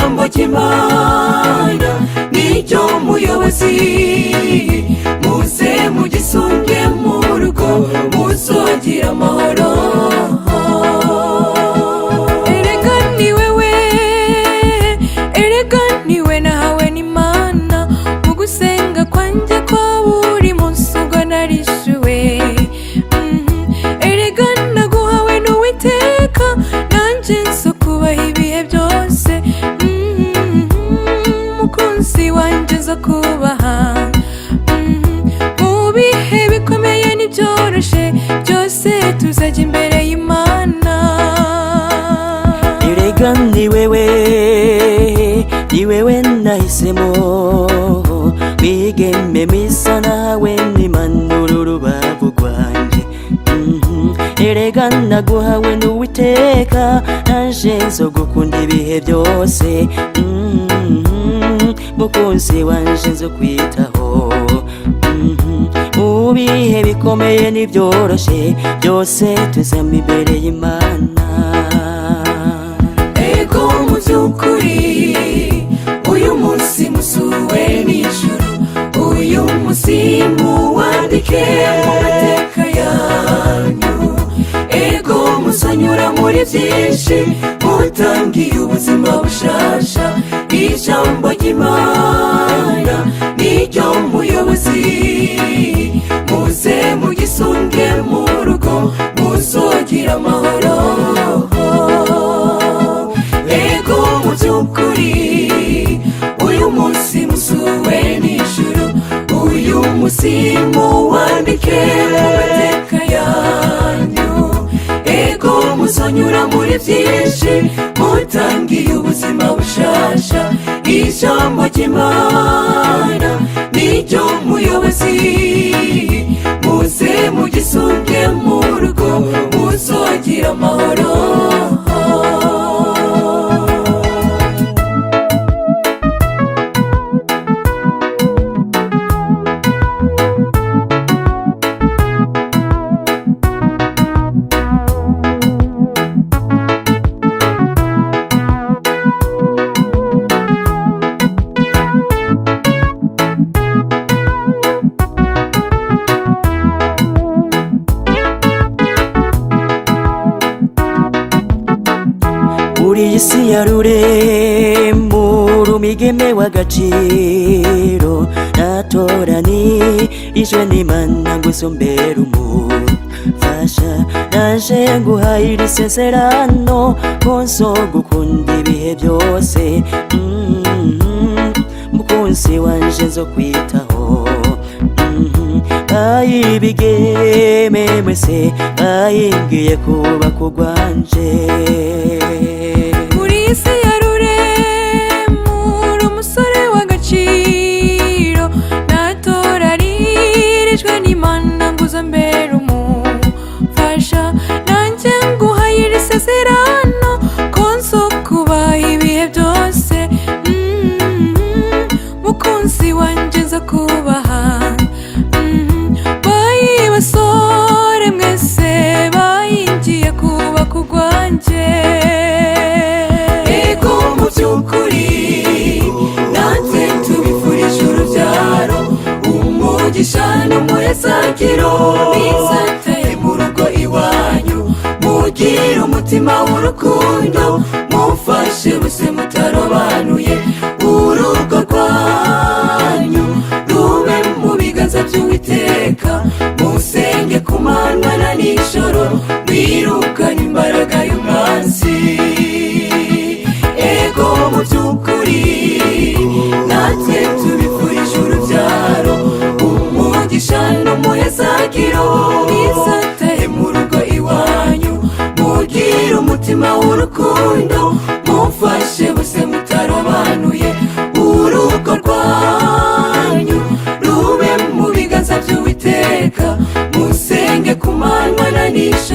ijambo ry'Imana niryo muyobozi muze mugisunge mu rugo muzogira amahoro erega ni wewe erega niwe nahawe n'Imana mu gusenga kwanjye kwa buri munsi ubwo narishuwe erega naguhawe n'Uwiteka nanje nzo kubaha ibihe byose mukunzi wanje nzo kubaha mu bihe bikomeye n'ibyoroshe byose tuzajya imbere y'Imana erega ni wewe nahisemo bigeme misa nawe nimanura urubavu rwanje erega naguhawe n'Uwiteka nanje nzo gukunda ibihe byose mukunzi wanje nzo kwitaho mu bihe bikomeye n'ibyoroshe byose tuzama imbere y'Imana ego mu by'ukuri uyu munsi musuwe n'ijuru uyu munsi muwandike mu mateka yanyu ego muzanyura muri byinshi mutangiye ubuzima bushasha ijambo ry'Imana niryo muyobozi muze mugisunge mu rugo muzogira amahoro ego mu by'ukuri uyu munsi musuwe n'ijuru uyu munsi muwandike mu mateka yanyu ego muzanyura muri byinshi mutangiye ubuzima bushasha ijambo ry'Imana niryo muyobozi muze mugisunge mu rugo muzogira amahoro uri isi ya rurembo rumigeme w'agaciro natoranijwe n'Imana ngo usombere umufasha naje nguhaye iri sezerano ko nzogukunda ibihe byose mukunzi wanje nzo kwitaho bayibigeme mwese bayingiye kubaka urwanje muri isi ya rurembo uri umusore w'agaciro natoranirijwe n'Imana ngo uzombere umufasha nanjye nguhaye iri sezerano ko nzokubaha ibihe byose mukunzi wanje nzo kubaha basore mwese bayingiye kubaka urwanje ego mu by'ukuri natwe tubifurije urubyaro umugisha n'umuhezagiro bizataye mu rugo iwanyu mugire umutima w'urukundo mufashe bose mutarobanuye urugo rwanyu rube mu biganza by'Uwiteka musenge ku manywa na nijoro mwirukane imbaraga y'umwanzi ego mu by'ukuri natwe tubifurije urubyaro umugisha n'umuhezagiro bizataye mu rugo iwanyu mugire umutima w'urukundo mufashe bose mutarobanuye urugo rwanyu rube mu biganza by'Uwiteka musenge ku manywa na nijoro